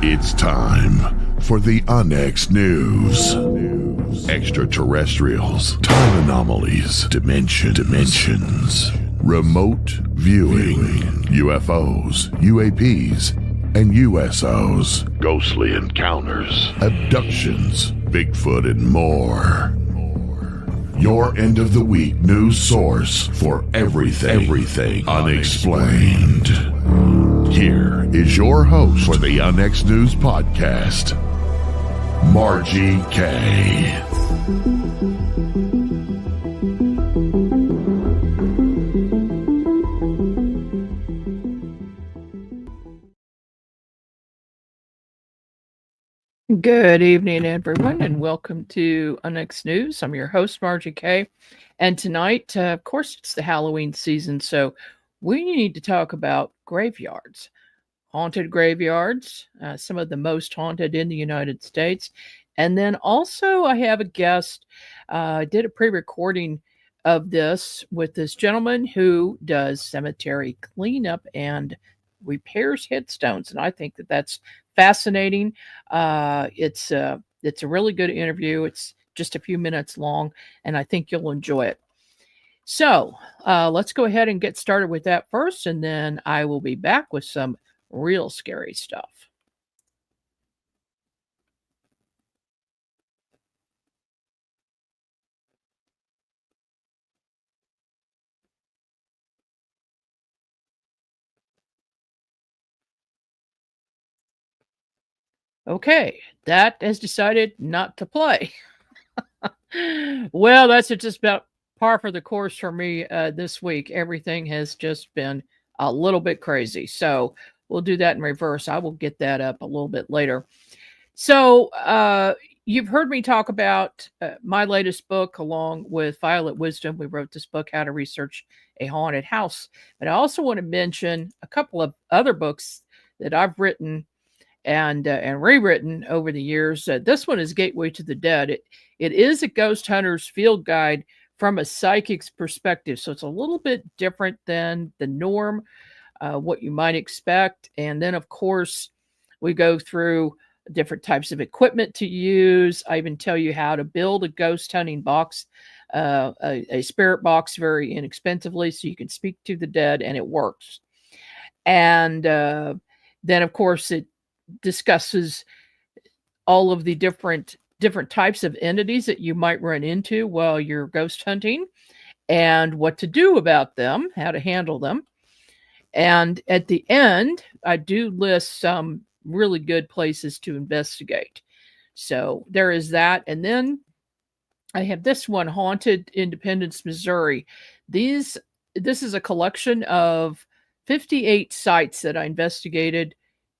It's time for the Unexplained News. Extraterrestrials, time anomalies, dimensions, remote viewing, UFOs, UAPs, and USOs, ghostly encounters, abductions, Bigfoot, and more. Your end of the week news source for everything unexplained. Here is your host for the Unexplained News podcast, Margie K. Good evening, everyone, and welcome to Unexplained News. I'm your host, Margie K. And tonight, of course, it's the Halloween season, so we need to talk about graveyards. Haunted graveyards, some of the most haunted in the United States. And then also I have a guest. I did a pre-recording of this with this gentleman who does cemetery cleanup and repairs headstones. And I think that that's fascinating. It's a really good interview. It's just a few minutes long, and I think you'll enjoy it. So let's go ahead and get started with that first, and then I will be back with some real scary stuff. Okay, that has decided not to play. Well, that's just about par for the course for me this week. Everything has just been a little bit crazy. So we'll do that in reverse. I will get that up a little bit later. So you've heard me talk about my latest book along with Violet Wisdom. We wrote this book, How to Research a Haunted House. But I also want to mention a couple of other books that I've written and rewritten over the years. This one is Gateway to the Dead. It is a ghost hunter's field guide from a psychic's perspective. So it's a little bit different than the norm, what you might expect. And then, of course, we go through different types of equipment to use. I even tell you how to build a ghost hunting box, a spirit box very inexpensively so you can speak to the dead and it works. And then, of course, it discusses all of the different types of entities that you might run into while you're ghost hunting and what to do about them, how to handle them. And at the end, I do list some really good places to investigate. So there is that. And then I have this one, Haunted Independence, Missouri. This is a collection of 58 sites that I investigated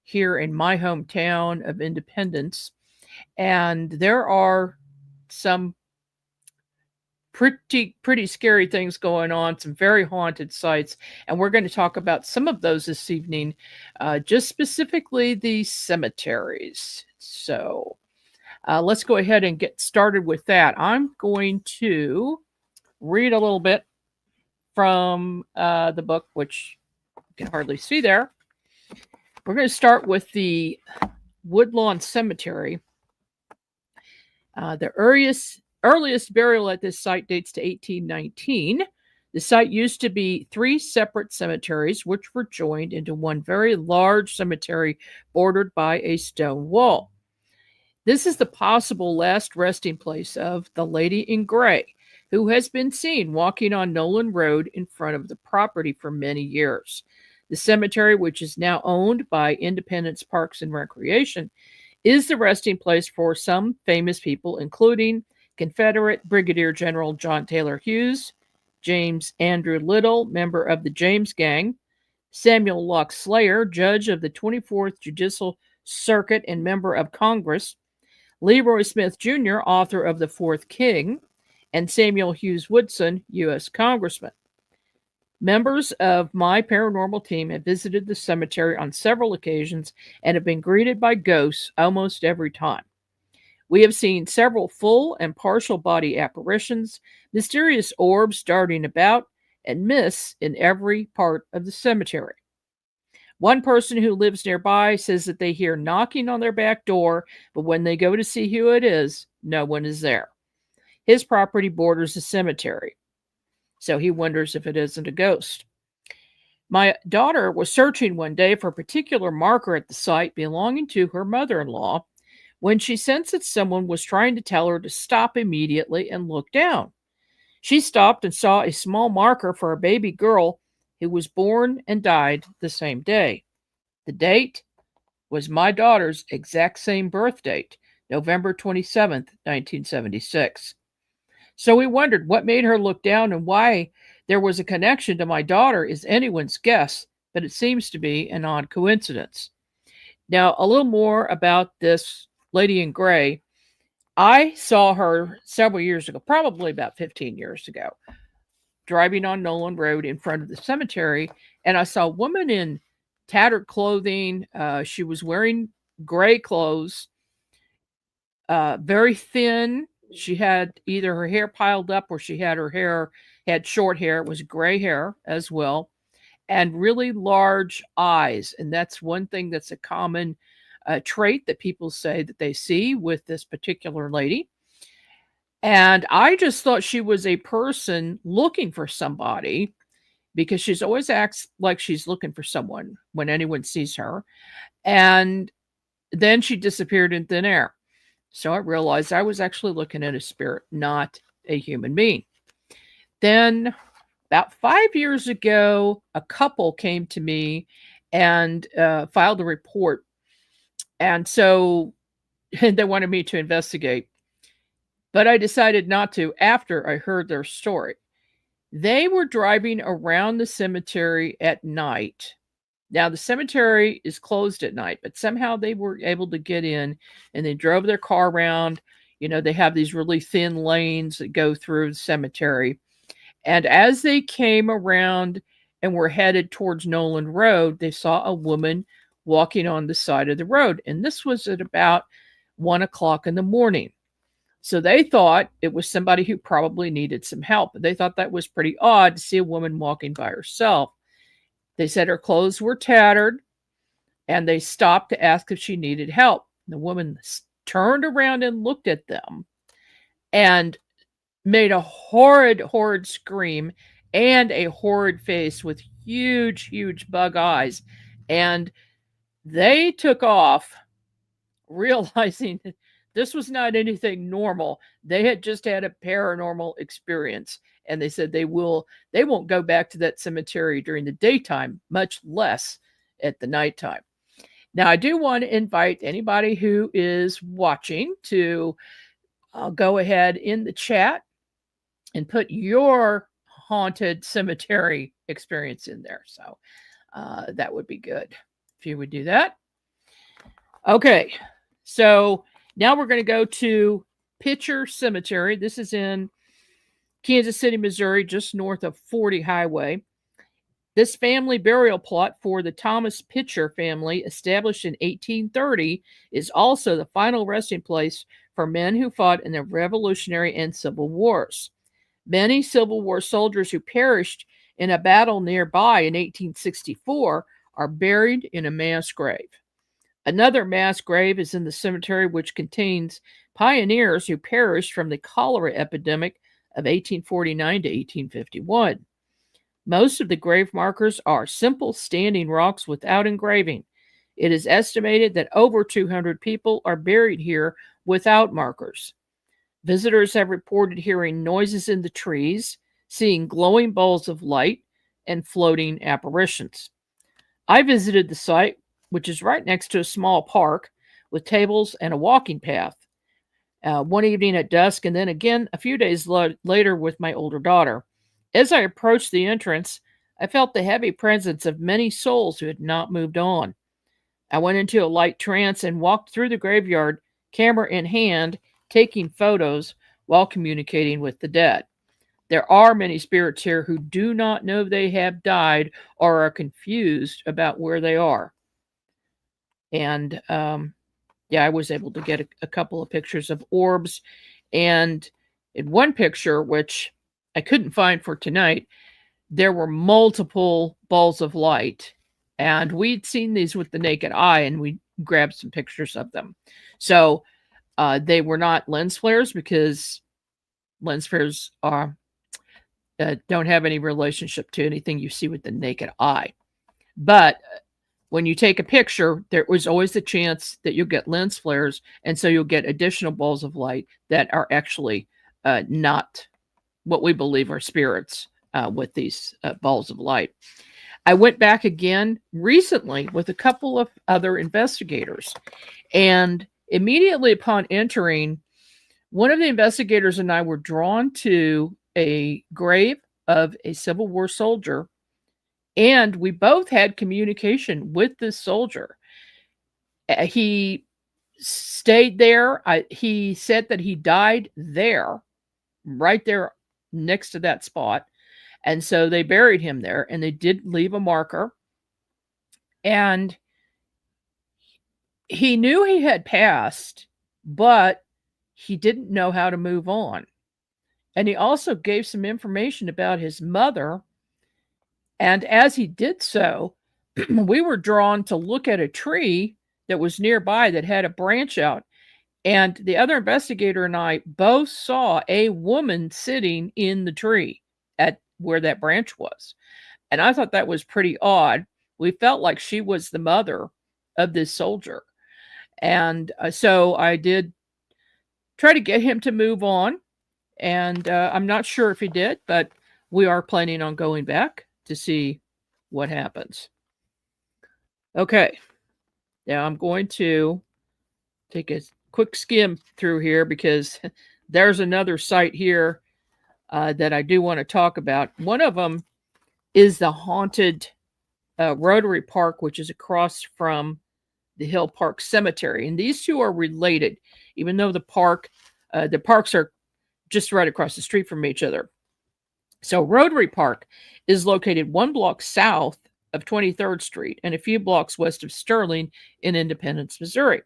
here in my hometown of Independence. And there are some pretty scary things going on, some very haunted sites. And we're going to talk about some of those this evening, just specifically the cemeteries. So let's go ahead and get started with that. I'm going to read a little bit from the book, which you can hardly see there. We're going to start with the Woodlawn Cemetery. The earliest burial at this site dates to 1819. The site used to be 3 separate cemeteries, which were joined into one very large cemetery bordered by a stone wall. This is the possible last resting place of the Lady in Gray, who has been seen walking on Nolan Road in front of the property for many years. The cemetery, which is now owned by Independence Parks and Recreation, is the resting place for some famous people, including Confederate Brigadier General John Taylor Hughes, James Andrew Little, member of the James Gang, Samuel Locke Slayer, judge of the 24th Judicial Circuit and member of Congress, Leroy Smith Jr., author of The Fourth King, and Samuel Hughes Woodson, U.S. Congressman. Members of my paranormal team have visited the cemetery on several occasions and have been greeted by ghosts almost every time. We have seen several full and partial body apparitions, mysterious orbs darting about, and myths in every part of the cemetery. One person who lives nearby says that they hear knocking on their back door, but when they go to see who it is, no one is there. His property borders a cemetery, so he wonders if it isn't a ghost. My daughter was searching one day for a particular marker at the site belonging to her mother in law when she sensed that someone was trying to tell her to stop immediately and look down. She stopped and saw a small marker for a baby girl who was born and died the same day. The date was my daughter's exact same birth date, November 27th, 1976. So we wondered what made her look down and why there was a connection to my daughter is anyone's guess, but it seems to be an odd coincidence. Now, a little more about this lady in gray. I saw her several years ago, probably about 15 years ago, driving on Nolan Road in front of the cemetery, and I saw a woman in tattered clothing. She was wearing gray clothes, very thin. She had either her hair piled up or she had her hair, had short hair. It was gray hair as well, and really large eyes. And that's one thing that's a common trait that people say that they see with this particular lady. And I just thought she was a person looking for somebody because she's always acts like she's looking for someone when anyone sees her. And then she disappeared in thin air. So I realized I was actually looking at a spirit, not a human being. Then about 5 years ago, a couple came to me and filed a report. And so they wanted me to investigate. But I decided not to after I heard their story. They were driving around the cemetery at night. Now, the cemetery is closed at night, but somehow they were able to get in and they drove their car around. You know, they have these really thin lanes that go through the cemetery. And as they came around and were headed towards Nolan Road, they saw a woman walking on the side of the road. And this was at about 1 o'clock in the morning. So they thought it was somebody who probably needed some help. They thought that was pretty odd to see a woman walking by herself. They said her clothes were tattered, and they stopped to ask if she needed help. The woman turned around and looked at them and made a horrid, horrid scream and a horrid face with huge, huge bug eyes. And they took off, realizing this was not anything normal. They had just had a paranormal experience. And they said they won't go back to that cemetery during the daytime, much less at the nighttime. Now, I do want to invite anybody who is watching to go ahead in the chat and put your haunted cemetery experience in there. So that would be good if you would do that. Okay, so now we're going to go to Pitcher Cemetery. This is in Kansas City, Missouri, just north of 40 Highway. This family burial plot for the Thomas Pitcher family, established in 1830, is also the final resting place for men who fought in the Revolutionary and Civil Wars. Many Civil War soldiers who perished in a battle nearby in 1864 are buried in a mass grave. Another mass grave is in the cemetery, which contains pioneers who perished from the cholera epidemic of 1849 to 1851. Most of the grave markers are simple standing rocks without engraving. It is estimated that over 200 people are buried here without markers. Visitors have reported hearing noises in the trees, seeing glowing balls of light, and floating apparitions. I visited the site, which is right next to a small park with tables and a walking path. One evening at dusk, and then again a few days later with my older daughter. As I approached the entrance, I felt the heavy presence of many souls who had not moved on. I went into a light trance and walked through the graveyard, camera in hand, taking photos while communicating with the dead. There are many spirits here who do not know they have died or are confused about where they are. And I was able to get a couple of pictures of orbs. And in one picture, which I couldn't find for tonight, there were multiple balls of light And we'd seen these with the naked eye, and we grabbed some pictures of them. So they were not lens flares, because lens flares don't have any relationship to anything you see with the naked eye. But when you take a picture, there was always the chance that you'll get lens flares, and so you'll get additional balls of light that are actually not what we believe are spirits with these balls of light. I went back again recently with a couple of other investigators, and immediately upon entering, one of the investigators and I were drawn to a grave of a Civil War soldier, and we both had communication with this soldier. He stayed there. He said that he died there, right there next to that spot. And so they buried him there, and they did leave a marker. And he knew he had passed, but he didn't know how to move on. And he also gave some information about his mother. And as he did so, we were drawn to look at a tree that was nearby that had a branch out. And the other investigator and I both saw a woman sitting in the tree at where that branch was. And I thought that was pretty odd. We felt like she was the mother of this soldier. And so I did try to get him to move on. And I'm not sure if he did, but we are planning on going back to see what happens. Okay. Now I'm going to take a quick skim through here, because there's another site here that I do want to talk about. One of them is the haunted Rotary Park, which is across from the Hill Park Cemetery. And these two are related, even though the parks are just right across the street from each other. So Rotary Park is located 1 block south of 23rd Street and a few blocks west of Sterling in Independence, Missouri.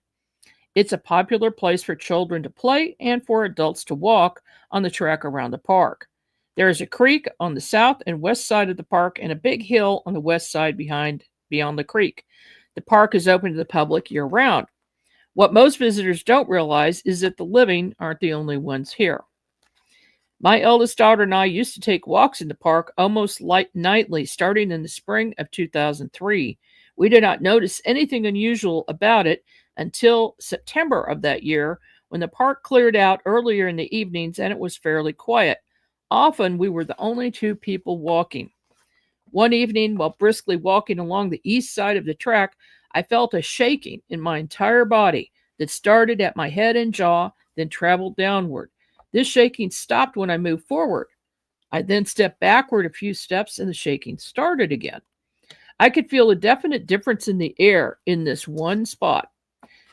It's a popular place for children to play and for adults to walk on the track around the park. There is a creek on the south and west side of the park and a big hill on the west side beyond the creek. The park is open to the public year-round. What most visitors don't realize is that the living aren't the only ones here. My eldest daughter and I used to take walks in the park almost nightly, starting in the spring of 2003. We did not notice anything unusual about it until September of that year, when the park cleared out earlier in the evenings and it was fairly quiet. Often we were the only 2 people walking. One evening, while briskly walking along the east side of the track, I felt a shaking in my entire body that started at my head and jaw, then traveled downward. This shaking stopped when I moved forward. I then stepped backward a few steps and the shaking started again. I could feel a definite difference in the air in this one spot.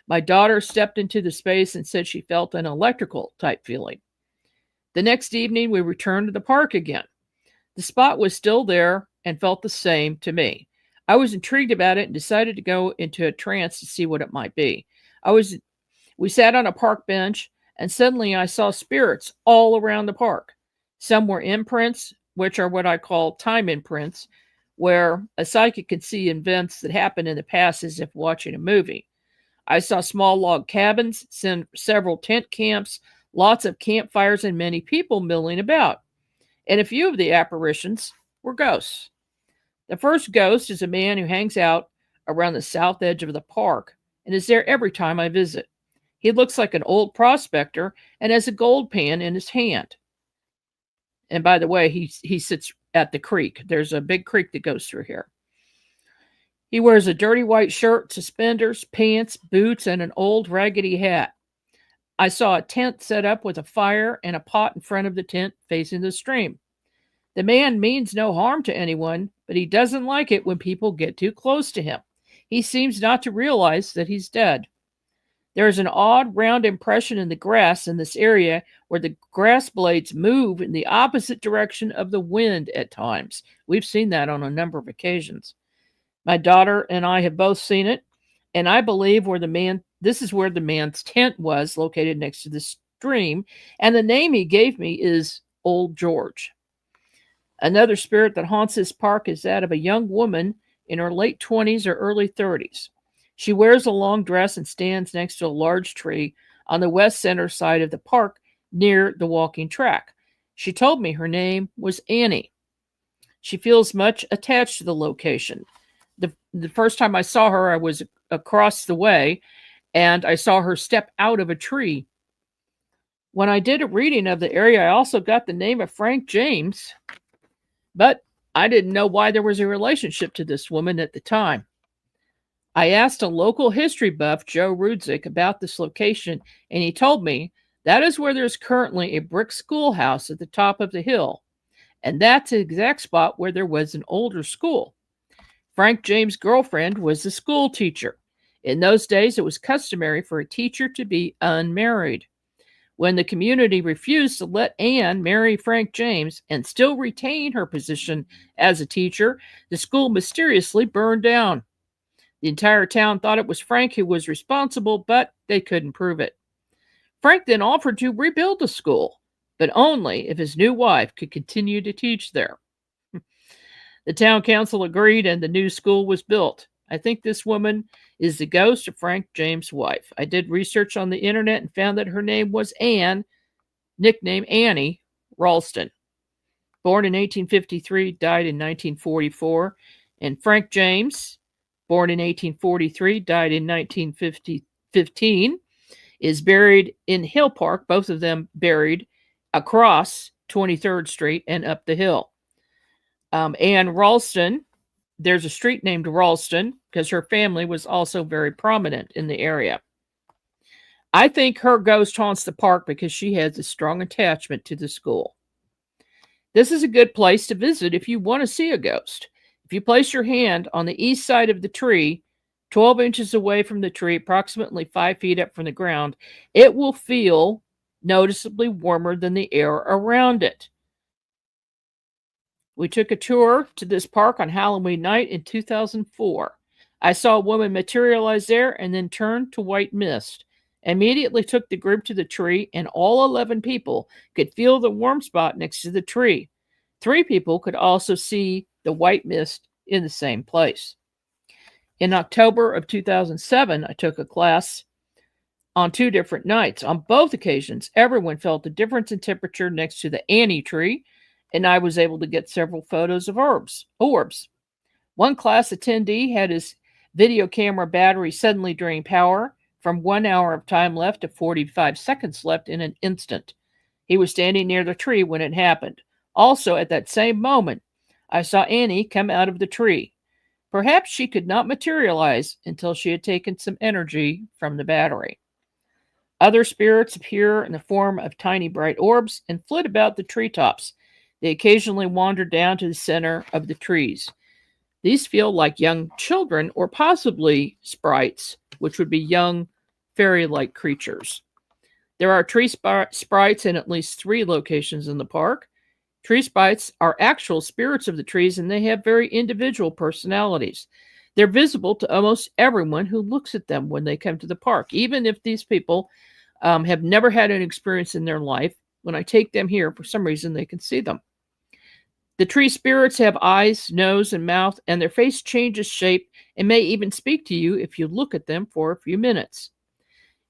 My daughter stepped into the space and said she felt an electrical type feeling. The next evening, we returned to the park again. The spot was still there and felt the same to me. I was intrigued about it and decided to go into a trance to see what it might be. We sat on a park bench, and suddenly I saw spirits all around the park. Some were imprints, which are what I call time imprints, where a psychic can see events that happened in the past as if watching a movie. I saw small log cabins, several tent camps, lots of campfires, and many people milling about. And a few of the apparitions were ghosts. The first ghost is a man who hangs out around the south edge of the park and is there every time I visit. He looks like an old prospector and has a gold pan in his hand. And by the way, he sits at the creek. There's a big creek that goes through here. He wears a dirty white shirt, suspenders, pants, boots, and an old raggedy hat. I saw a tent set up with a fire and a pot in front of the tent facing the stream. The man means no harm to anyone, but he doesn't like it when people get too close to him. He seems not to realize that he's dead. There is an odd round impression in the grass in this area where the grass blades move in the opposite direction of the wind at times. We've seen that on a number of occasions. My daughter and I have both seen it, and I believe this is where the man's tent was, located next to the stream, and the name he gave me is Old George. Another spirit that haunts this park is that of a young woman in her late 20s or early 30s. She wears a long dress and stands next to a large tree on the west center side of the park near the walking track. She told me her name was Annie. She feels much attached to the location. The first time I saw her, I was across the way and I saw her step out of a tree. When I did a reading of the area, I also got the name of Frank James, but I didn't know why there was a relationship to this woman at the time. I asked a local history buff, Joe Rudzik, about this location, and he told me that is where there's currently a brick schoolhouse at the top of the hill, and that's the exact spot where there was an older school. Frank James' girlfriend was a school teacher. In those days, it was customary for a teacher to be unmarried. When the community refused to let Anne marry Frank James and still retain her position as a teacher, the school mysteriously burned down. The entire town thought it was Frank who was responsible, but they couldn't prove it. Frank then offered to rebuild the school, but only if his new wife could continue to teach there. The town council agreed and the new school was built. I think this woman is the ghost of Frank James' wife. I did research on the internet and found that her name was Anne, nickname Annie Ralston. Born in 1853, died in 1944. And Frank James, born in 1843, died in 1915, is buried in Hill Park, both of them buried across 23rd Street and up the hill. Anne Ralston, there's a street named Ralston because her family was also very prominent in the area. I think her ghost haunts the park because she has a strong attachment to the school. This is a good place to visit if you want to see a ghost. If you place your hand on the east side of the tree, 12 inches away from the tree, approximately 5 feet up from the ground, it will feel noticeably warmer than the air around it. We took a tour to this park on Halloween night in 2004. I saw a woman materialize there and then turn to white mist. Immediately took the group to the tree, and all 11 people could feel the warm spot next to the tree. 3 people could also see the white mist in the same place. In October of 2007, I took a class on 2 different nights. On both occasions, everyone felt a difference in temperature next to the Annie tree, and I was able to get several photos of orbs. One class attendee had his video camera battery suddenly drain power from 1 hour of time left to 45 seconds left in an instant. He was standing near the tree when it happened. Also, at that same moment, I saw Annie come out of the tree. Perhaps she could not materialize until she had taken some energy from the battery. Other spirits appear in the form of tiny bright orbs and flit about the treetops. They occasionally wander down to the center of the trees. These feel like young children or possibly sprites, which would be young fairy-like creatures. There are tree sprites in at least 3 locations in the park. Tree sprites are actual spirits of the trees, and they have very individual personalities. They're visible to almost everyone who looks at them when they come to the park, even if these people have never had an experience in their life. When I take them here, for some reason, they can see them. The tree spirits have eyes, nose, and mouth, and their face changes shape and may even speak to you if you look at them for a few minutes.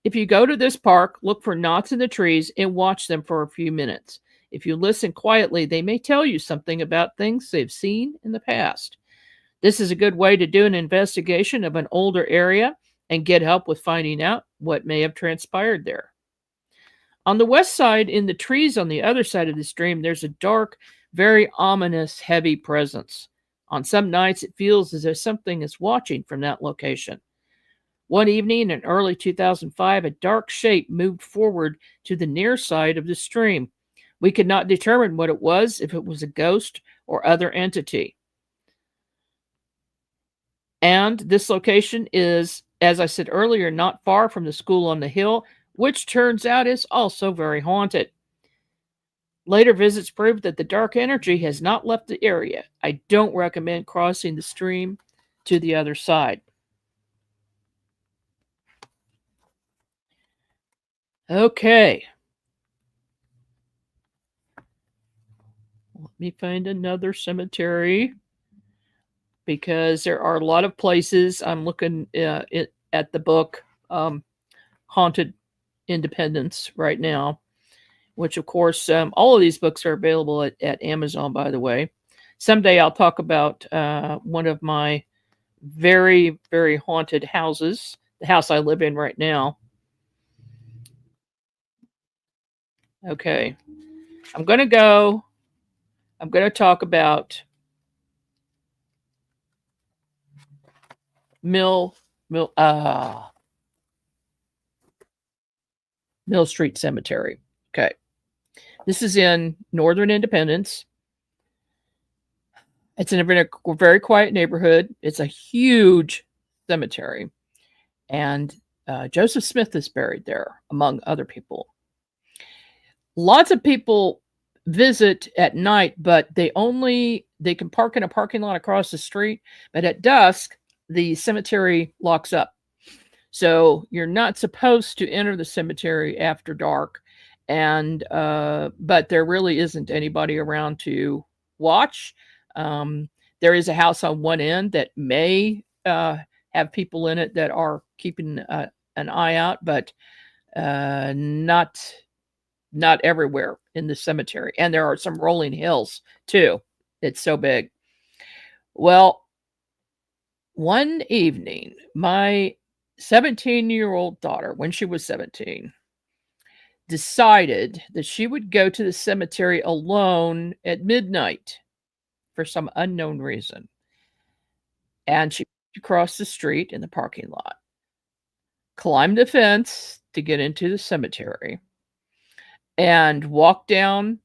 If you go to this park, look for knots in the trees and watch them for a few minutes. If you listen quietly, they may tell you something about things they've seen in the past. This is a good way to do an investigation of an older area and get help with finding out what may have transpired there. On the west side, in the trees on the other side of the stream, there's a dark, very ominous, heavy presence. On some nights, it feels as if something is watching from that location. One evening in early 2005, a dark shape moved forward to the near side of the stream. We could not determine what it was, if it was a ghost or other entity. And this location is, as I said earlier, not far from the school on the hill, which turns out is also very haunted. Later visits proved that the dark energy has not left the area. I don't recommend crossing the stream to the other side. Okay. Let me find another cemetery. because there are a lot of places. I'm looking at the book Haunted Independence right now, which, of course, all of these books are available at Amazon, by the way. Someday I'll talk about one of my very, very haunted houses, the house I live in right now. Okay. I'm going to talk about Mill Mill Mill Street Cemetery. Okay. This is in Northern Independence. It's in a very quiet neighborhood. It's a huge cemetery. And Joseph Smith is buried there, among other people. Lots of people visit at night, but they can park in a parking lot across the street. But at dusk, the cemetery locks up. So you're not supposed to enter the cemetery after dark. And but there really isn't anybody around to watch. There is a house on one end that may have people in it that are keeping an eye out, but not everywhere in the cemetery. And there are some rolling hills too. It's so big. Well, one evening, my 17-year-old daughter, when she was 17, decided that she would go to the cemetery alone at midnight for some unknown reason. And she crossed the street in the parking lot, climbed the fence to get into the cemetery, and walked down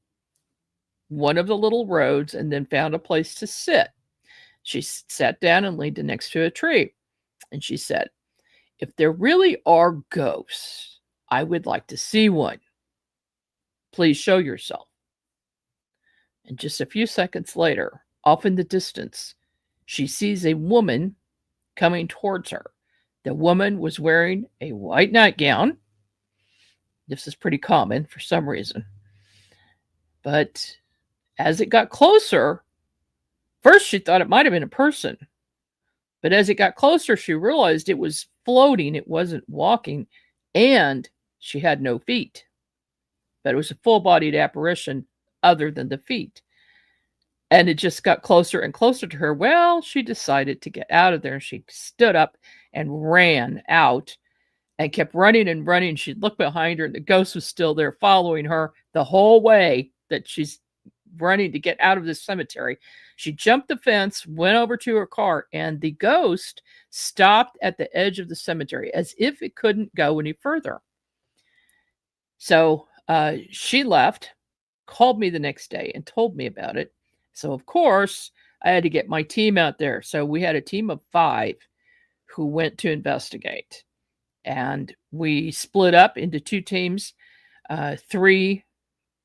one of the little roads and then found a place to sit. She sat down and leaned next to a tree. And she said, "If there really are ghosts, I would like to see one. Please show yourself." And just a few seconds later, off in the distance, she sees a woman coming towards her. The woman was wearing a white nightgown. This is pretty common for some reason. But as it got closer, first she thought it might have been a person. But as it got closer, she realized it was floating. It wasn't walking. And she had no feet. But it was a full-bodied apparition other than the feet. And it just got closer and closer to her. Well, she decided to get out of there. She stood up and ran out and kept running and running. She looked behind her, and the ghost was still there following her the whole way that she's running to get out of this cemetery. She jumped the fence, went over to her car, and the ghost stopped at the edge of the cemetery as if it couldn't go any further. So she left, called me the next day, and told me about it. So, of course, I had to get my team out there. So we had a team of 5 who went to investigate. And we split up into 2 teams. 3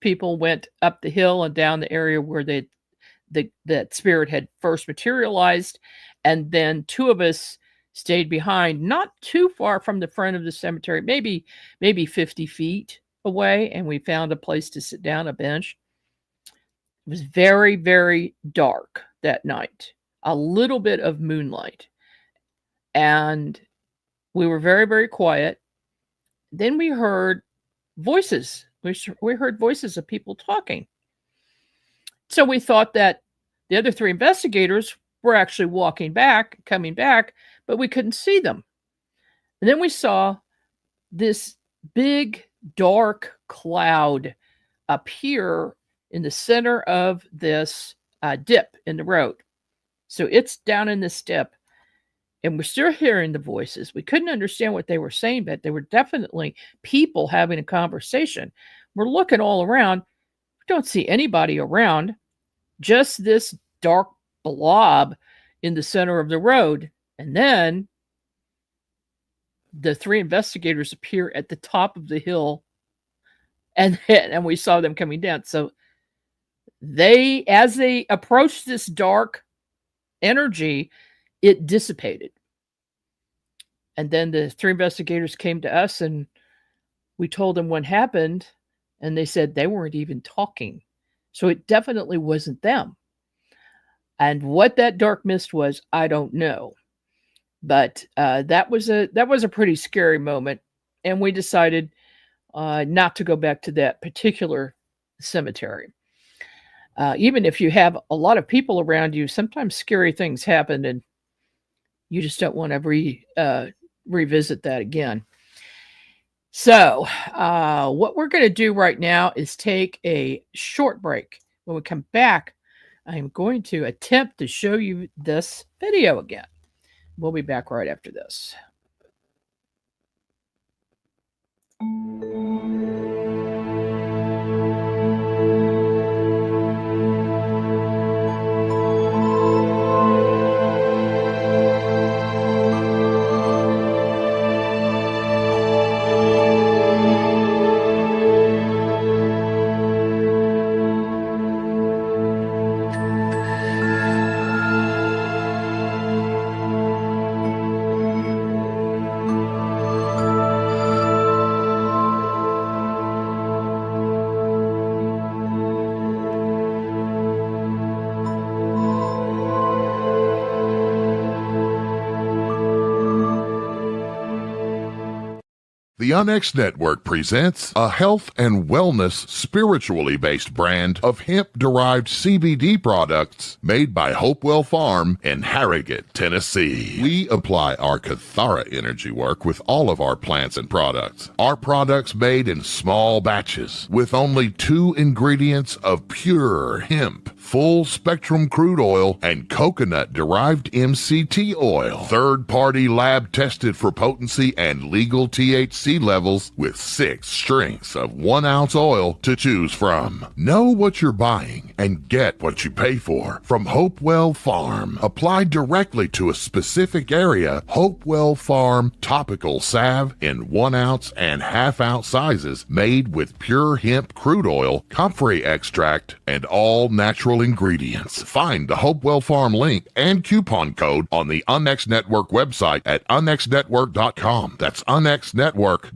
people went up the hill and down the area where that spirit had first materialized. And then 2 of us stayed behind, not too far from the front of the cemetery, maybe 50 feet away. And we found a place to sit down, a bench. It was very, very dark that night, a little bit of moonlight. And we were very, very quiet. Then we heard voices. We heard voices of people talking. So we thought that the other 3 investigators were actually coming back, but we couldn't see them. And then we saw this big, dark cloud appear in the center of this dip in the road. So it's down in this dip. And we're still hearing the voices. We couldn't understand what they were saying, but they were definitely people having a conversation. We're looking all around. We don't see anybody around, just this dark blob in the center of the road. And then the 3 investigators appear at the top of the hill, and we saw them coming down. So as they approached this dark energy, it dissipated. And then the 3 investigators came to us, and we told them what happened, and they said they weren't even talking. So it definitely wasn't them. And what that dark mist was, I don't know. But that was a pretty scary moment, and we decided not to go back to that particular cemetery. Even if you have a lot of people around you, sometimes scary things happen, and you just don't want to revisit that again. So, what we're going to do right now is take a short break. When we come back, I'm going to attempt to show you this video again. We'll be back right after this. The Unex Network presents a health and wellness spiritually based brand of hemp-derived CBD products made by Hopewell Farm in Harrogate, Tennessee. We apply our Cathara energy work with all of our plants and products. Our products made in small batches with only 2 ingredients of pure hemp, full-spectrum crude oil, and coconut-derived MCT oil. Third-party lab tested for potency and legal THC levels with 6 strengths of 1 ounce oil to choose from. Know what you're buying and get what you pay for from Hopewell Farm. Applied directly to a specific area, Hopewell Farm topical salve in 1 ounce and ½ ounce sizes made with pure hemp crude oil, comfrey extract, and all natural ingredients. Find the Hopewell Farm link and coupon code on the Unex Network website at unexnetwork.com. That's unexnetwork.com.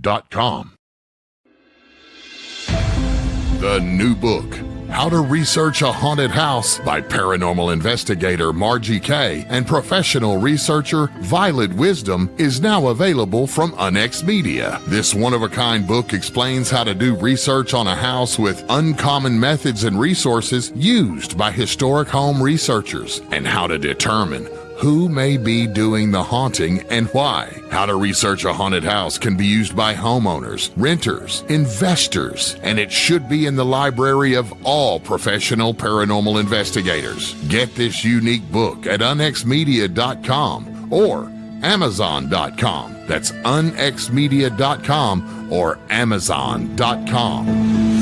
The new book, How to Research a Haunted House by paranormal investigator Margie K and professional researcher Violet Wisdom, is now available from Unex Media. This one-of-a-kind book explains how to do research on a house with uncommon methods and resources used by historic home researchers, and how to determine who may be doing the haunting and why. How to Research a Haunted House can be used by homeowners, renters, investors, and it should be in the library of all professional paranormal investigators. Get this unique book at unexmedia.com or amazon.com. That's unexmedia.com or amazon.com.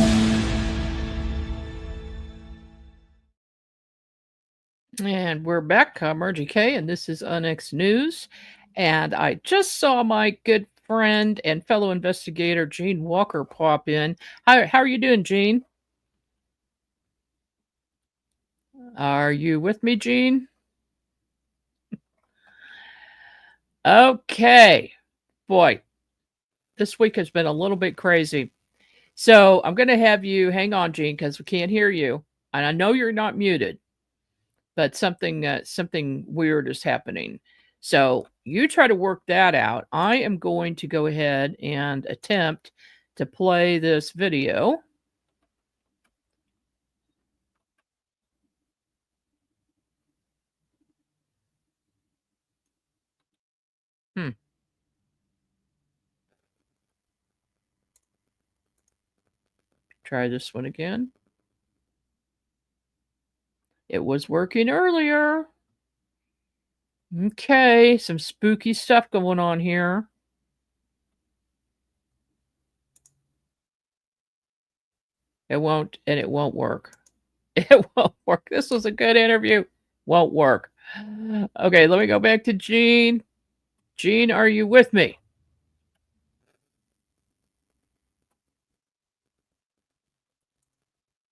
And we're back. I'm Margie K, and this is Unex News. And I just saw my good friend and fellow investigator Gene Walker pop in. How are you doing, Gene? Are you with me, Gene? Okay. Boy, this week has been a little bit crazy. So I'm going to have you hang on, Gene, because we can't hear you. And I know you're not muted, but something weird is happening. So you try to work that out. I am going to go ahead and attempt to play this video. Try this one again. It was working earlier. Okay, some spooky stuff going on here. It won't work. It won't work. This was a good interview. Won't work. Okay, let me go back to Gene. Gene, are you with me?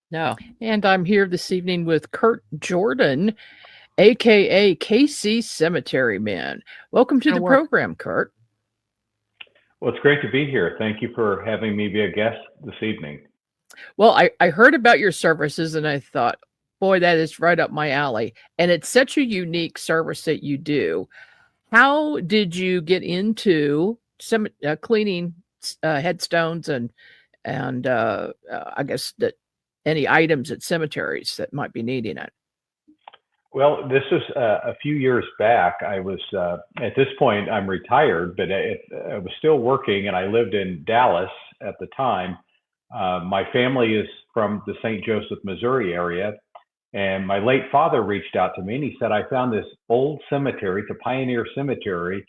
No. And I'm here this evening with Kurt Jordan, aka KC Cemetery Man. Welcome to the program, Kurt. Well, it's great to be here. Thank you for having me be a guest this evening. Well, I heard about your services and I thought, Boy, that is right up my alley. And it's such a unique service that you do. How did you get into some cleaning headstones and I guess that any items at cemeteries that might be needing it? Well, this was a few years back. I was, at this point, I'm retired, but I was still working and I lived in Dallas at the time. My family is from the St. Joseph, Missouri area. And my late father reached out to me and he said, I found this old cemetery. It's a pioneer cemetery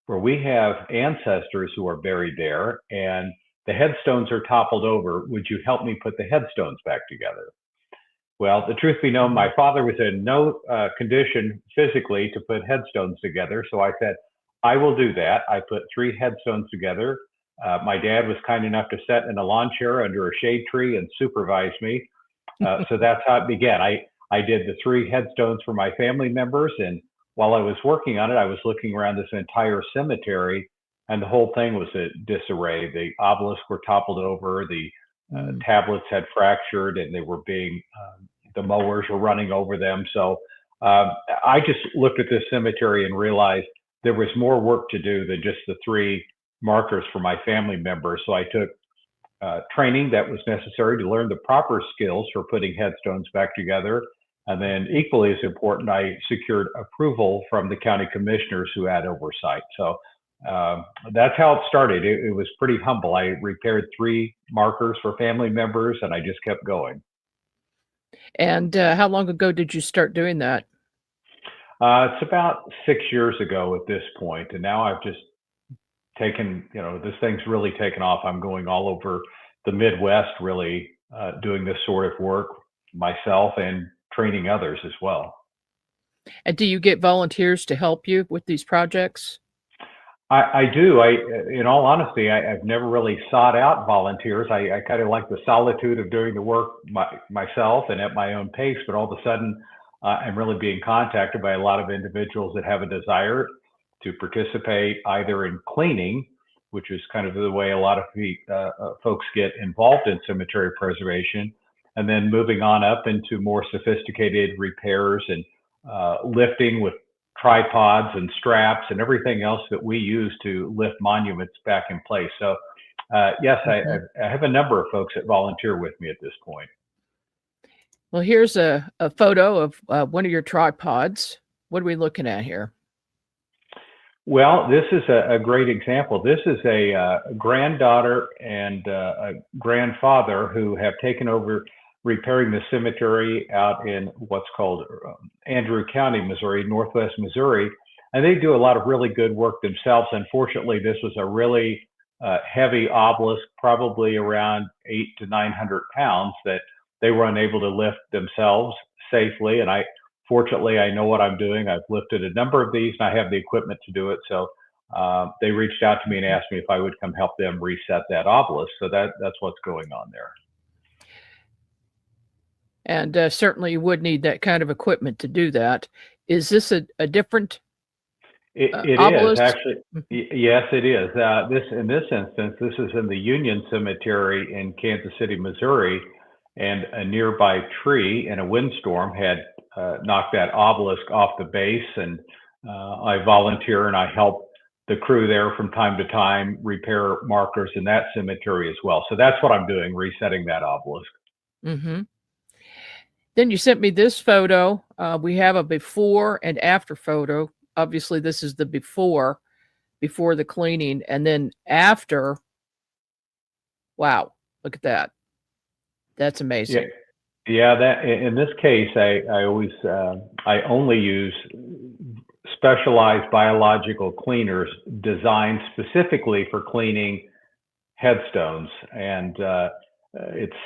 where we have ancestors who are buried there and the headstones are toppled over. Would you help me put the headstones back together? Well, the truth be known, my father was in no condition physically to put headstones together. So I said, I will do that. I put 3 headstones together. My dad was kind enough to sit in a lawn chair under a shade tree and supervise me. So that's how it began. I did the 3 headstones for my family members. And while I was working on it, I was looking around this entire cemetery and the whole thing was a disarray. The obelisks were toppled over, the tablets had fractured and they were being, the mowers were running over them. So I just looked at this cemetery and realized there was more work to do than just the 3 markers for my family members. So I took training that was necessary to learn the proper skills for putting headstones back together. And then equally as important, I secured approval from the county commissioners who had oversight. So that's how it started. It was pretty humble. I repaired 3 markers for family members and I just kept going. And how long ago did you start doing that? It's about 6 years ago at this point, and now I've just taken, this thing's really taken off. I'm going all over the Midwest, really doing this sort of work myself and training others as well. And do you get volunteers to help you with these projects? I do. In all honesty, I've never really sought out volunteers. I kind of like the solitude of doing the work myself and at my own pace. But all of a sudden, I'm really being contacted by a lot of individuals that have a desire to participate either in cleaning, which is kind of the way a lot of folks get involved in cemetery preservation, and then moving on up into more sophisticated repairs and lifting with tripods and straps and everything else that we use to lift monuments back in place. So yes, I have a number of folks that volunteer with me at this point. Well, here's a photo of one of your tripods. What are we looking at here? Well, this is a great example. This is a granddaughter and a grandfather who have taken over repairing the cemetery out in what's called Andrew County, Missouri, Northwest Missouri. And they do a lot of really good work themselves. Unfortunately, this was a really heavy obelisk, probably around 800 to 900 pounds that they were unable to lift themselves safely. And fortunately, I know what I'm doing. I've lifted a number of these and I have the equipment to do it. So they reached out to me and asked me if I would come help them reset that obelisk. So that's what's going on there. And certainly you would need that kind of equipment to do that. Is this a different It obelisk? is actually, yes, it is. In this instance, this is in the Union Cemetery in Kansas City, Missouri, and a nearby tree in a windstorm had knocked that obelisk off the base. And I volunteer and I help the crew there from time to time repair markers in that cemetery as well. So that's what I'm doing, resetting that obelisk. Mm-hmm. Then you sent me this photo. We have a before and after photo. Obviously, this is the before the cleaning, and then after. Wow, look at that. That's amazing. Yeah. That in this case, I always I only use specialized biological cleaners designed specifically for cleaning headstones, and it's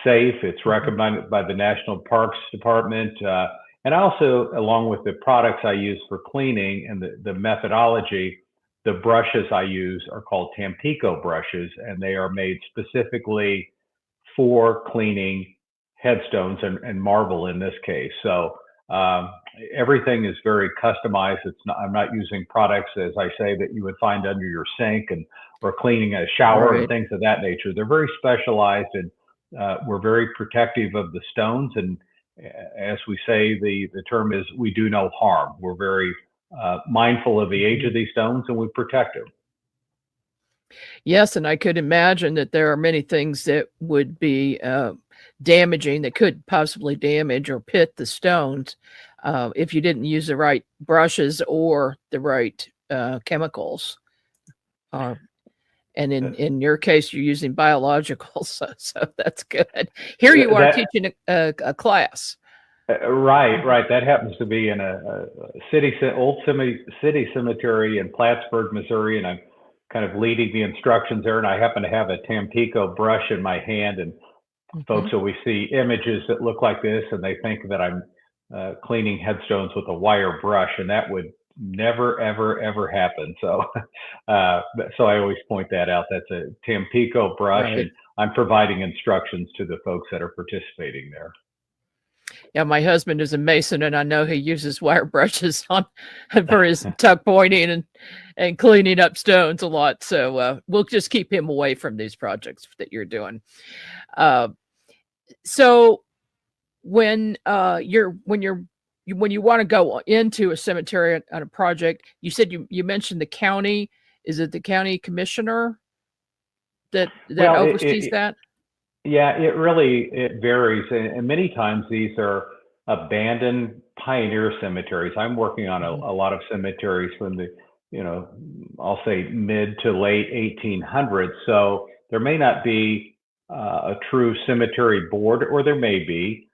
safe. It's recommended by the National Parks Department. And also, along with the products I use for cleaning and the methodology, the brushes I use are called Tampico brushes, and they are made specifically for cleaning headstones and marble in this case. So everything is very customized. I'm not using products, as I say, that you would find under your sink or cleaning a shower and things of that nature. They're very specialized, and we're very protective of the stones. And as we say, the term is we do no harm. We're very mindful of the age of these stones, and we protect them. Yes, and I could imagine that there are many things that would be damaging, that could possibly damage or pit the stones if you didn't use the right brushes or the right chemicals. And in your case, you're using biologicals, so that's good. Here you are teaching a class. Right. That happens to be in a old city cemetery in Plattsburgh, Missouri, and I'm kind of leading the instructions there. And I happen to have a Tampico brush in my hand, and folks always see images that look like this, and they think that I'm cleaning headstones with a wire brush, and that would never, ever happen. So, so I always point that out. That's a Tampico brush, Right. and I'm providing instructions to the folks that are participating there. Yeah, my husband is a mason, and I know he uses wire brushes on for his tuck pointing and cleaning up stones a lot. So we'll just keep him away from these projects that you're doing. So when you want to go into a cemetery on a project, you said you mentioned the county. Is it the county commissioner that oversees that? Yeah, it varies, and many times these are abandoned pioneer cemeteries. I'm working on a lot of cemeteries from the, I'll say mid to late 1800s. So there may not be a true cemetery board, or there may be,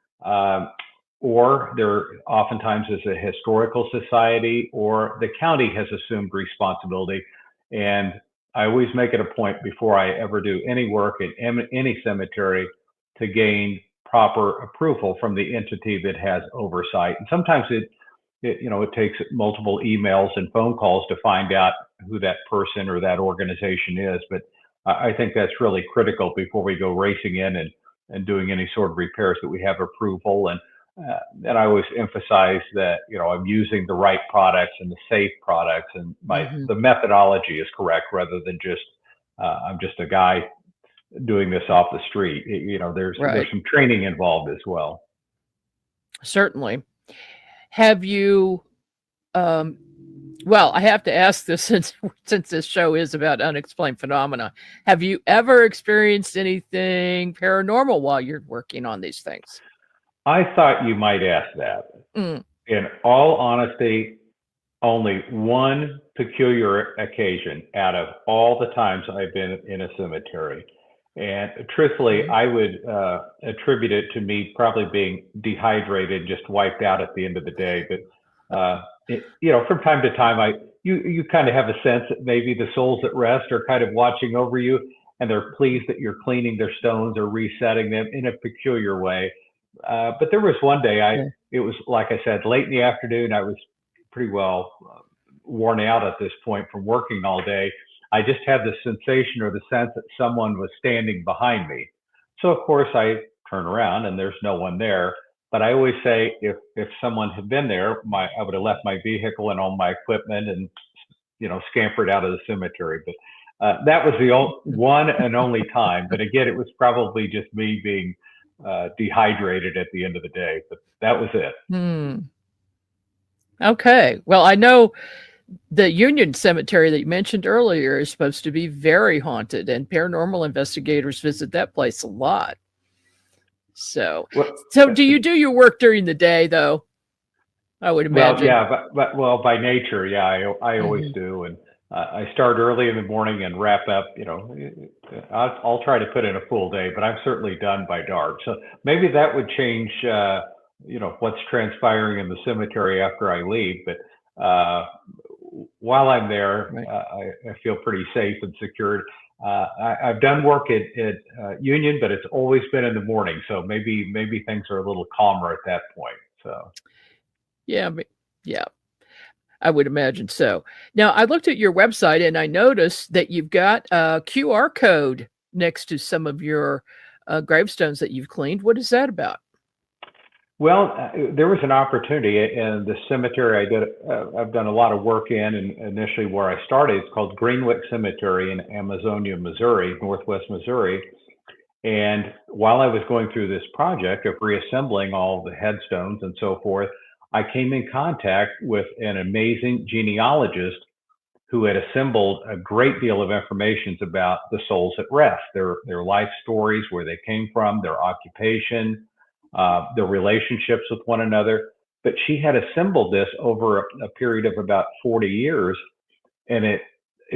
or there oftentimes is a historical society, or the county has assumed responsibility. And I always make it a point before I ever do any work at any cemetery to gain proper approval from the entity that has oversight. And sometimes it takes multiple emails and phone calls to find out who that person or that organization is. But I think that's really critical before we go racing in and doing any sort of repairs, that we have approval. And I always emphasize that, I'm using the right products and the safe products, and the methodology is correct, rather than just, I'm just a guy doing this off the street. There's some training involved as well. Certainly. Have you, well, I have to ask this since this show is about unexplained phenomena. Have you ever experienced anything paranormal while you're working on these things? I thought you might ask that. In all honesty, only one peculiar occasion out of all the times I've been in a cemetery. And truthfully, I would attribute it to me probably being dehydrated, just wiped out at the end of the day. But, from time to time, you kind of have a sense that maybe the souls at rest are kind of watching over you, and they're pleased that you're cleaning their stones or resetting them in a peculiar way. But there was one day, it was, like I said, late in the afternoon. I was pretty well worn out at this point from working all day. I just had the sensation or the sense that someone was standing behind me. So of course I turn around and there's no one there. But I always say, if someone had been there, I would have left my vehicle and all my equipment and, scampered out of the cemetery. But that was the one and only time. But again, it was probably just me being dehydrated at the end of the day. But that was it. Okay. Well, I know the Union Cemetery that you mentioned earlier is supposed to be very haunted, and paranormal investigators visit that place a lot. So do you do your work during the day, though? I would imagine. Well, by nature, I always do. And I start early in the morning and wrap up, I'll try to put in a full day, but I'm certainly done by dark. So maybe that would change, what's transpiring in the cemetery after I leave. But while I'm there, I feel pretty safe and secure. I've done work at Union, but it's always been in the morning. So maybe things are a little calmer at that point. So. Yeah. I would imagine so. Now, I looked at your website and I noticed that you've got a QR code next to some of your gravestones that you've cleaned. What is that about? Well, there was an opportunity in the cemetery I've done a lot of work in, and initially where I started, it's called Greenwick Cemetery in Amazonia, Missouri, Northwest Missouri. And while I was going through this project of reassembling all the headstones and so forth, I came in contact with an amazing genealogist who had assembled a great deal of information about the souls at rest, their life stories, where they came from, their occupation, their relationships with one another. But she had assembled this over a period of about 40 years. And it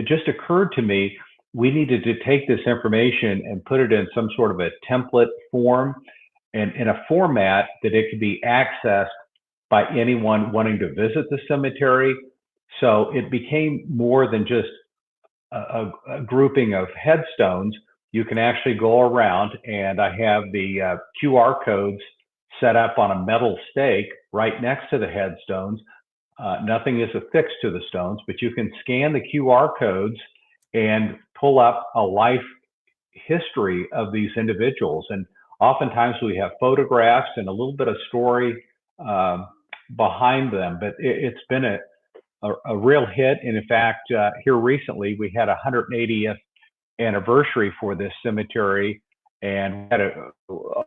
just occurred to me, we needed to take this information and put it in some sort of a template form and in a format that it could be accessed by anyone wanting to visit the cemetery. So it became more than just a grouping of headstones. You can actually go around, and I have the QR codes set up on a metal stake right next to the headstones. Nothing is affixed to the stones, but you can scan the QR codes and pull up a life history of these individuals. And oftentimes we have photographs and a little bit of story behind them, but it's been a real hit. And in fact, here recently, we had a 180th anniversary for this cemetery, and we had a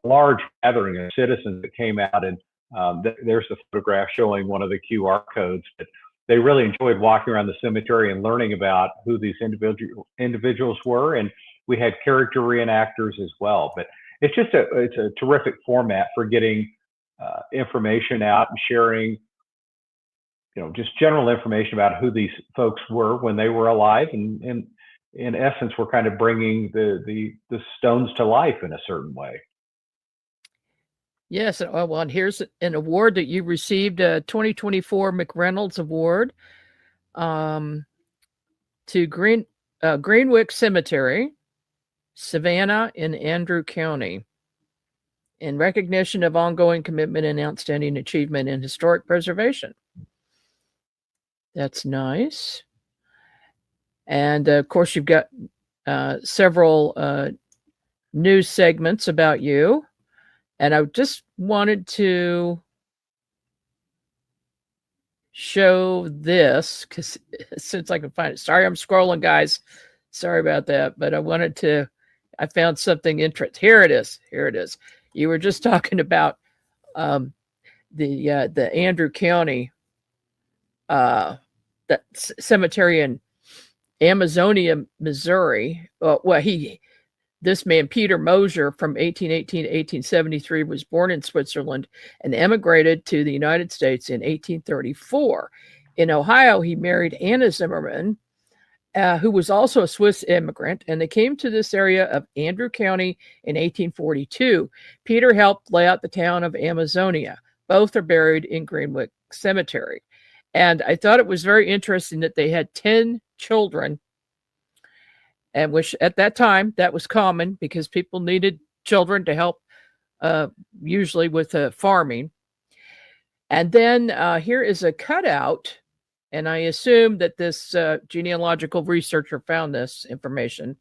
large gathering of citizens that came out, and there's the photograph showing one of the QR codes. But they really enjoyed walking around the cemetery and learning about who these individuals were, and we had character reenactors as well. But it's just it's a terrific format for getting information out and sharing, just general information about who these folks were when they were alive, and in essence, we're kind of bringing the stones to life in a certain way. Yes, well, and here's an award that you received, a 2024 McReynolds Award, to Greenwick Cemetery, Savannah in Andrew County, in recognition of ongoing commitment and outstanding achievement in historic preservation. That's nice. And of course, you've got several news segments about you. And I just wanted to show this because since I can find it. Sorry, I'm scrolling, guys. Sorry about that. But I found something interesting. Here it is. Here it is. You were just talking about the Andrew County that cemetery in Amazonia, Missouri. This man, Peter Moser, from 1818 to 1873, was born in Switzerland and emigrated to the United States in 1834. In Ohio, he married Anna Zimmerman, who was also a Swiss immigrant, and they came to this area of Andrew County in 1842. Peter helped lay out the town of Amazonia. Both are buried in Greenwick Cemetery. And I thought it was very interesting that they had 10 children, and which at that time that was common because people needed children to help usually with farming. And then here is a cutout, and I assume that this genealogical researcher found this information.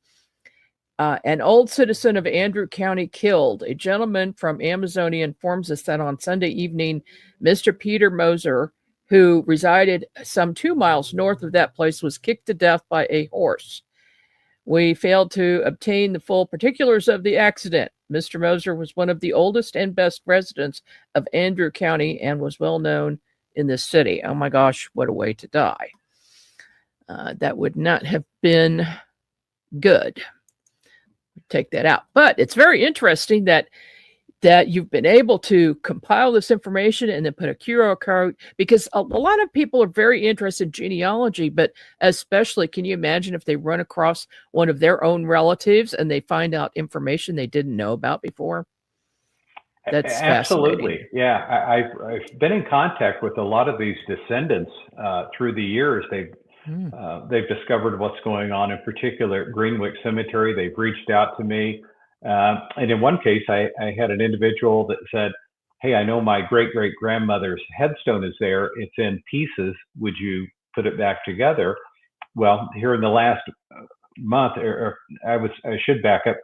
An old citizen of Andrew County killed. A gentleman from Amazonia informs us that on Sunday evening, Mr. Peter Moser, who resided some 2 miles north of that place, was kicked to death by a horse. We failed to obtain the full particulars of the accident. Mr. Moser was one of the oldest and best residents of Andrew County and was well known in this city. Oh my gosh, what a way to die. That would not have been good. Take that out. But it's very interesting that you've been able to compile this information and then put a QR code, because a lot of people are very interested in genealogy, but especially, can you imagine if they run across one of their own relatives and they find out information they didn't know about before? That's absolutely. Yeah, I've been in contact with a lot of these descendants through the years. They've discovered what's going on, in particular at Greenwick Cemetery. They've reached out to me. And in one case, I had an individual that said, "Hey, I know my great-great-grandmother's headstone is there. It's in pieces. Would you put it back together?" Well, here in the last month, or I should back up,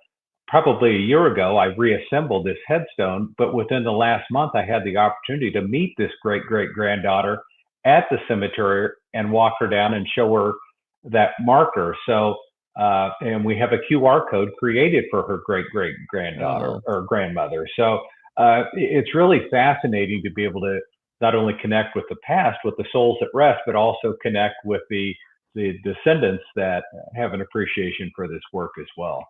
probably a year ago, I reassembled this headstone. But within the last month, I had the opportunity to meet this great-great-granddaughter at the cemetery and walk her down and show her that marker. So and we have a QR code created for her great granddaughter Oh, or grandmother. So it's really fascinating to be able to not only connect with the past, with the souls at rest, but also connect with the descendants that have an appreciation for this work as well.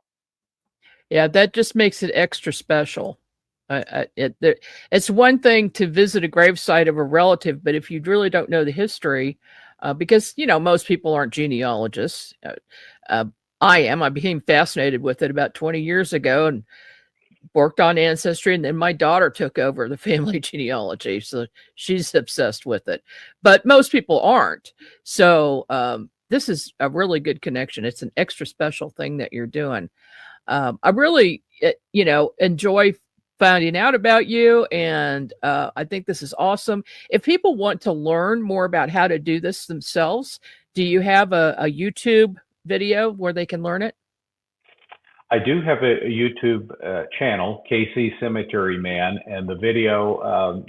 yeah, that just makes it extra special. It's one thing to visit a gravesite of a relative, but if you really don't know the history, because most people aren't genealogists. Uh, I am. I became fascinated with it about 20 years ago and worked on ancestry, and then my daughter took over the family genealogy, so she's obsessed with it. But most people aren't. So this is a really good connection. It's an extra special thing that you're doing. I really, enjoy finding out about you, and I think this is awesome. If people want to learn more about how to do this themselves, do you have a YouTube video where they can learn it? I do have a YouTube channel, KC Cemetery Man, and the video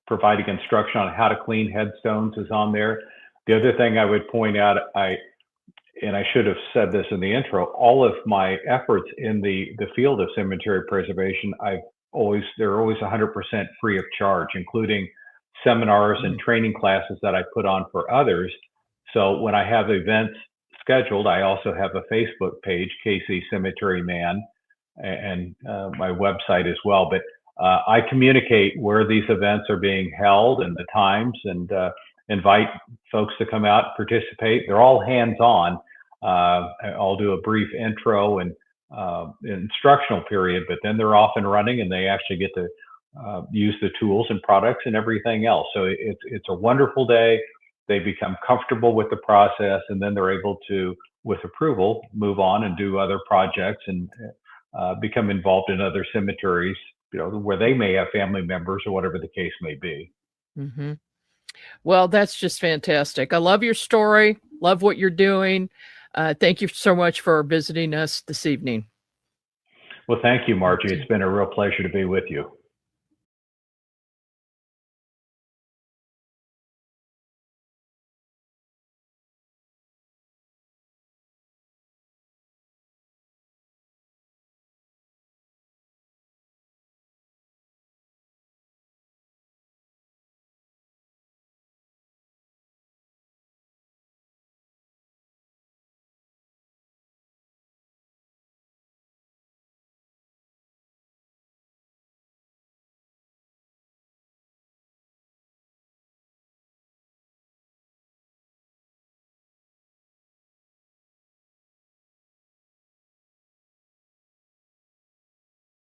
providing instruction on how to clean headstones is on there. The other thing I would point out, and I should have said this in the intro, all of my efforts in the field of cemetery preservation, they're always 100% free of charge, including seminars and training classes that I put on for others. So when I have events scheduled, I also have a Facebook page, KC Cemetery Man, and my website as well. But I communicate where these events are being held and the times, and invite folks to come out and participate. They're all hands-on. I'll do a brief intro and instructional period, but then they're off and running, and they actually get to use the tools and products and everything else. So it's a wonderful day. They become comfortable with the process, and then they're able to, with approval, move on and do other projects and become involved in other cemeteries, where they may have family members or whatever the case may be. Mm-hmm. Well, that's just fantastic. I love your story. Love what you're doing. Thank you so much for visiting us this evening. Well, thank you, Margie. It's been a real pleasure to be with you.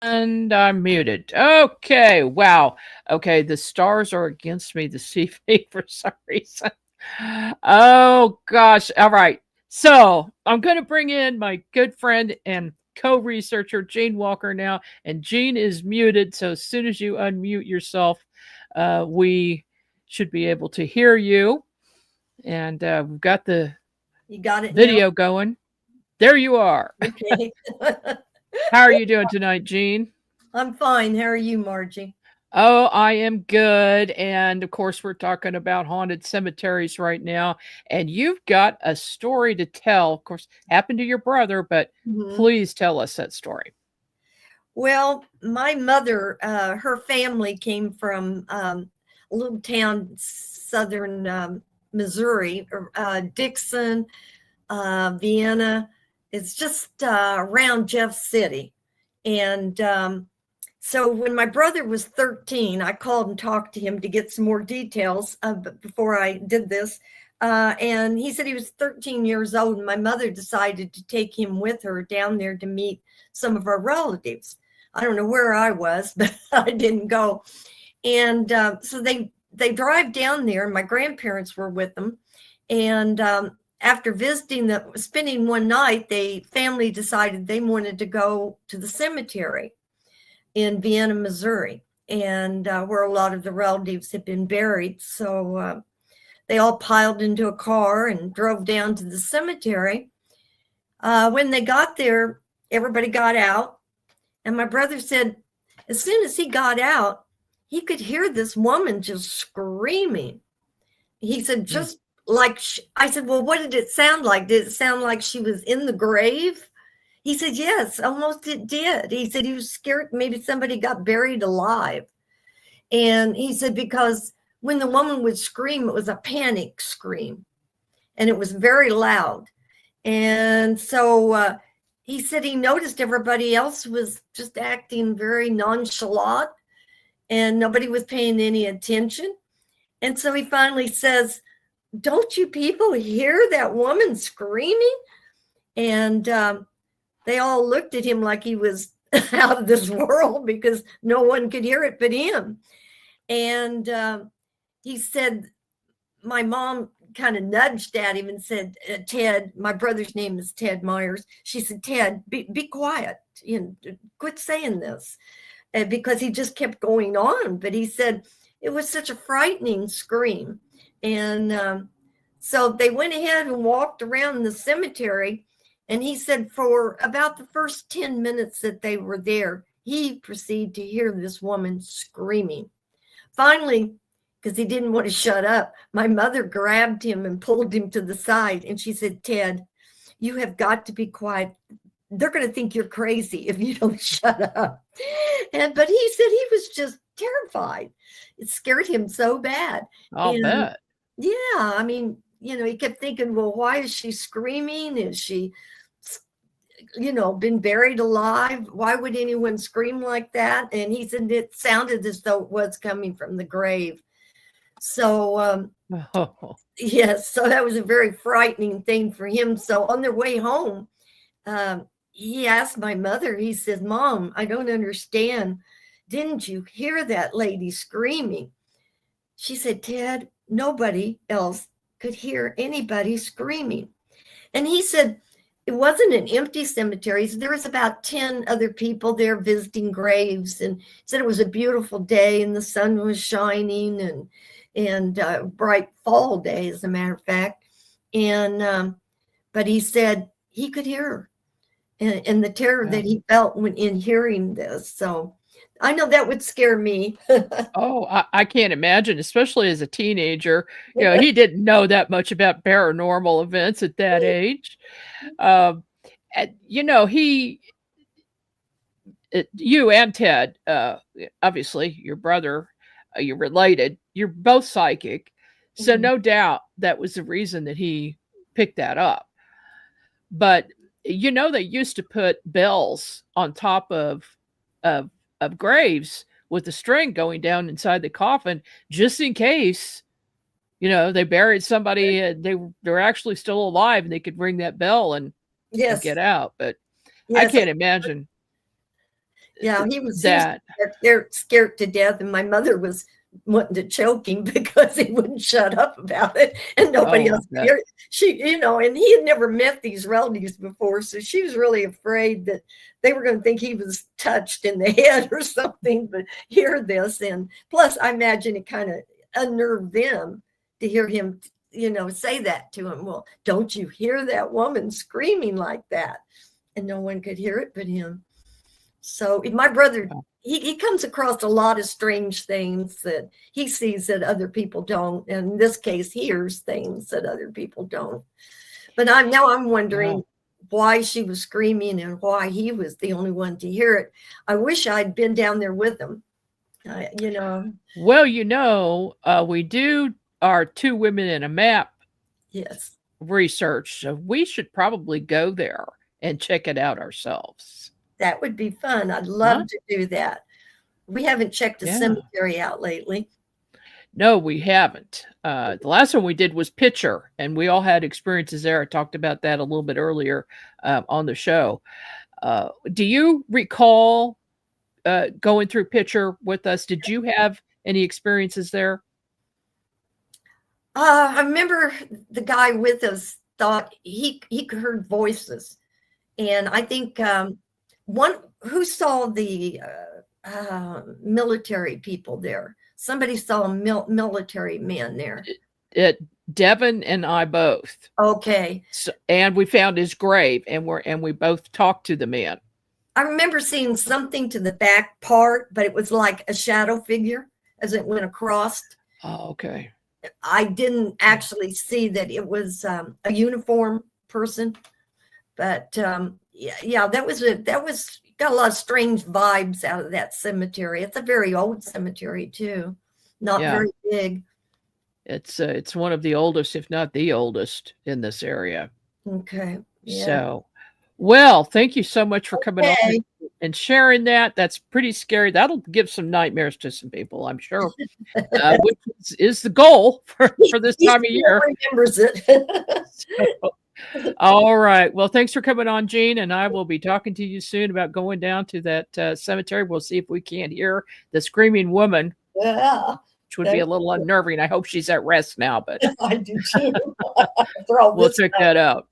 And I'm muted. Okay. Wow. Okay. The stars are against me this evening for some reason. Oh, gosh. All right. So I'm going to bring in my good friend and co-researcher, Gene Walker, now. And Gene is muted. So as soon as you unmute yourself, we should be able to hear you. And we've got the video going. There you are. Okay. How are you doing tonight, Gene? I'm fine. How are you, Margie? Oh, I am good. And of course, we're talking about haunted cemeteries right now. And you've got a story to tell. Of course, happened to your brother, but please tell us that story. Well, my mother, her family came from a little town, southern Missouri, Dixon, Vienna. It's just around Jeff City. And so when my brother was 13, I called and talked to him to get some more details before I did this. And he said he was 13 years old, and my mother decided to take him with her down there to meet some of our relatives. I don't know where I was, but I didn't go. And so they drive down there, and my grandparents were with them. And after spending one night, the family decided they wanted to go to the cemetery in Vienna, Missouri, and where a lot of the relatives had been buried. So they all piled into a car and drove down to the cemetery. When they got there, everybody got out. And my brother said, as soon as he got out, he could hear this woman just screaming. He said, just like I said, well, what did it sound like? Did it sound like she was in the grave? He said, yes, almost it did. He said he was scared maybe somebody got buried alive. And he said, because when the woman would scream, it was a panic scream and it was very loud. And so he said he noticed everybody else was just acting very nonchalant and nobody was paying any attention. And so he finally says, don't you people hear that woman screaming? And they all looked at him like he was out of this world because no one could hear it but him. And he said, my mom kind of nudged at him and said, Ted, my brother's name is Ted Myers. She said, Ted, be quiet, quit saying this, because he just kept going on. But he said it was such a frightening scream. And so they went ahead and walked around the cemetery. And he said for about the first 10 minutes that they were there, he proceeded to hear this woman screaming. Finally, because he didn't want to shut up, my mother grabbed him and pulled him to the side. And she said, Ted, you have got to be quiet. They're going to think you're crazy if you don't shut up. But he said he was just terrified. It scared him so bad. I'll bet. Yeah, I mean, he kept thinking, well, why is she screaming? Is she, been buried alive? Why would anyone scream like that? And he said it sounded as though it was coming from the grave. So, yes, so that was a very frightening thing for him. So on their way home, he asked my mother, he said, Mom, I don't understand. Didn't you hear that lady screaming? She said, Ted, nobody else could hear anybody screaming. And he said, it wasn't an empty cemetery. There was about 10 other people there visiting graves, and said it was a beautiful day and the sun was shining and bright fall day, as a matter of fact. And but he said he could hear her and the terror that he felt when in hearing this. So I know that would scare me. Oh, I can't imagine, especially as a teenager. He didn't know that much about paranormal events at that age. You and Ted, obviously your brother, you're related. You're both psychic. So no doubt that was the reason that he picked that up. But, they used to put bells on top of graves with a string going down inside the coffin, just in case, they buried somebody and they're actually still alive and they could ring that bell and get out. But I can't imagine. Yeah, he was that. scared to death, and my mother was wanting to choke him because he wouldn't shut up about it, and nobody else could hear it. She, and he had never met these relatives before, so she was really afraid that they were going to think he was touched in the head or something, but hear this. And plus, I imagine it kind of unnerved them to hear him, say that to him. Well, don't you hear that woman screaming like that? And no one could hear it but him. So my brother, he comes across a lot of strange things that he sees that other people don't. And in this case, hears things that other people don't. But I'm wondering why she was screaming and why he was the only one to hear it. I wish I'd been down there with him. Well, we do our 2 Women in a Map research. So we should probably go there and check it out ourselves. That would be fun. I'd love to do that. We haven't checked a cemetery out lately. No, we haven't. The last one we did was Pitcher, and we all had experiences there. I talked about that a little bit earlier on the show. Do you recall going through Pitcher with us? Did you have any experiences there? I remember the guy with us thought he heard voices. And I think one who saw the military people there. Somebody saw a military man there. Devin and I both. Okay. So, and we found his grave, and we both talked to the man. I remember seeing something to the back part, but it was like a shadow figure as it went across. Oh, okay. I didn't actually see that it was a uniform person, but yeah, that was got a lot of strange vibes out of that cemetery. It's a very old cemetery too, not Yeah. very big. It's one of the oldest, if not the oldest, in this area. Okay. Yeah. So, well, thank you so much for coming on Okay. and sharing that. That's pretty scary. That'll give some nightmares to some people, I'm sure, which is the goal for this He time of still year. remembers it. So, all right. Well, thanks for coming on, Jean, and I will be talking to you soon about going down to that cemetery. We'll see if we can't hear the screaming woman, Yeah, which would be a little unnerving. I hope she's at rest now, but I do too. After all we'll this check time. that out.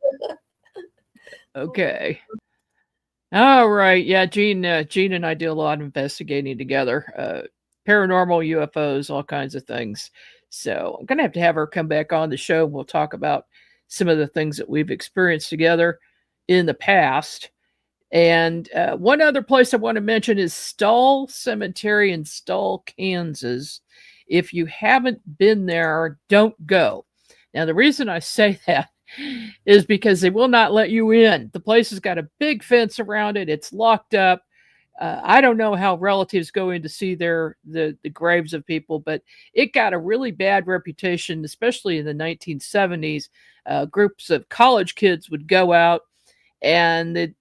Okay. All right. Yeah, Jean and I do a lot of investigating together. Paranormal, UFOs, all kinds of things. So I'm gonna have her come back on the show. We'll talk about some of the things that we've experienced together in the past. And one other place I want to mention is Stull Cemetery in Stull, Kansas. If you haven't been there, don't go. Now, the reason I say that is because they will not let you in. The place has got a big fence around it. It's locked up. I don't know how relatives go in to see the graves of people, but it got a really bad reputation, especially in the 1970s. Groups of college kids would go out, and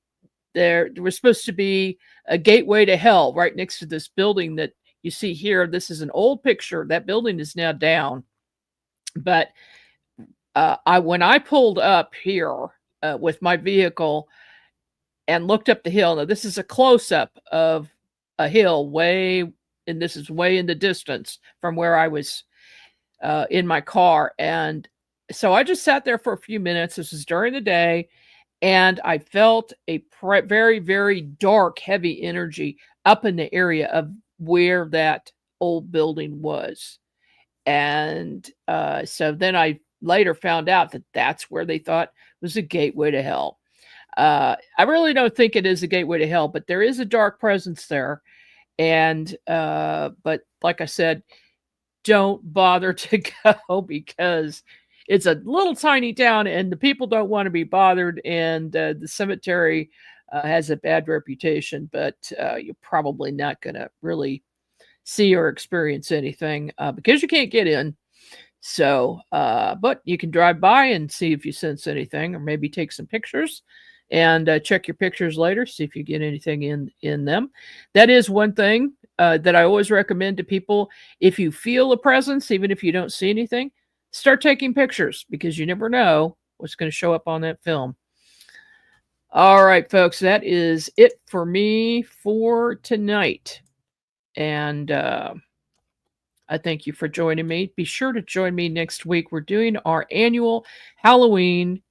there was supposed to be a gateway to hell right next to this building that you see here. This is an old picture. That building is now down, but when I pulled up here with my vehicle and looked up the hill. Now, this is a close-up of a hill and this is way in the distance from where I was in my car. And so I just sat there for a few minutes. This was during the day, and I felt a very, very dark, heavy energy up in the area of where that old building was. And so then I later found out that that's where they thought was a gateway to hell. I really don't think it is a gateway to hell, but there is a dark presence there. And but like I said, don't bother to go because it's a little tiny town and the people don't want to be bothered. And the cemetery has a bad reputation, but you're probably not going to really see or experience anything because you can't get in. So, but you can drive by and see if you sense anything, or maybe take some pictures and check your pictures later, see if you get anything in them. That is one thing that I always recommend to people. If you feel a presence, even if you don't see anything, start taking pictures because you never know what's going to show up on that film. All right, folks, that is it for me for tonight. And I thank you for joining me. Be sure to join me next week. We're doing our annual Halloween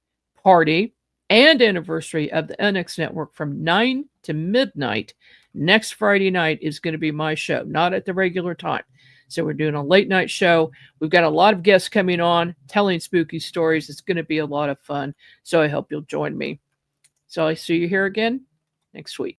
party and anniversary of the NX Network from 9 to midnight. Next Friday night is going to be my show, not at the regular time. So we're doing a late night show. We've got a lot of guests coming on, telling spooky stories. It's going to be a lot of fun. So I hope you'll join me. So I see you here again next week.